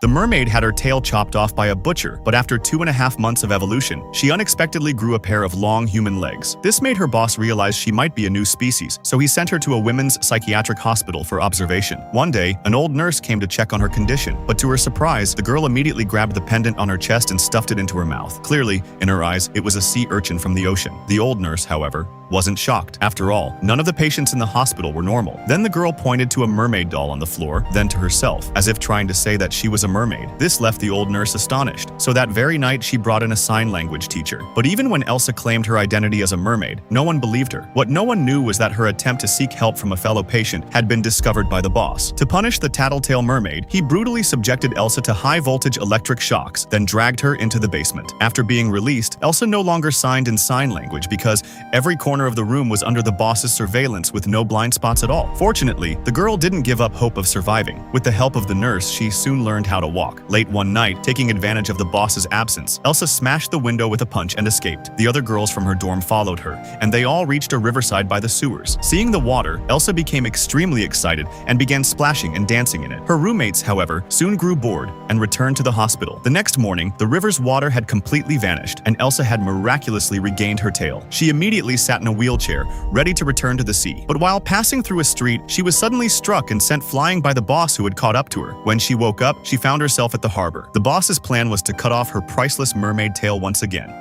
The mermaid had her tail chopped off by a butcher, but after 2.5 months of evolution, she unexpectedly grew a pair of long human legs. This made her boss realize she might be a new species, so he sent her to a women's psychiatric hospital for observation. One day, an old nurse came to check on her condition, but to her surprise, the girl immediately grabbed the pendant on her chest and stuffed it into her mouth. Clearly, in her eyes, it was a sea urchin from the ocean. The old nurse, however, wasn't shocked. After all, none of the patients in the hospital were normal. Then the girl pointed to a mermaid doll on the floor, then to herself, as if trying to say that she was a mermaid. This left the old nurse astonished, so that very night she brought in a sign language teacher. But even when Elsa claimed her identity as a mermaid, no one believed her. What no one knew was that her attempt to seek help from a fellow patient had been discovered by the boss. To punish the tattletale mermaid, he brutally subjected Elsa to high-voltage electric shocks, then dragged her into the basement. After being released, Elsa no longer signed in sign language because every corner of the room was under the boss's surveillance with no blind spots at all. Fortunately, the girl didn't give up hope of surviving. With the help of the nurse, she soon learned how to walk. Late one night, taking advantage of the boss's absence, Elsa smashed the window with a punch and escaped. The other girls from her dorm followed her, and they all reached a riverside by the sewers. Seeing the water, Elsa became extremely excited and began splashing and dancing in it. Her roommates, however, soon grew bored and returned to the hospital. The next morning, the river's water had completely vanished, and Elsa had miraculously regained her tail. She immediately sat in a wheelchair, ready to return to the sea. But while passing through a street, she was suddenly struck and sent flying by the boss who had caught up to her. When she woke up, she found herself at the harbor. The boss's plan was to cut off her priceless mermaid tail once again.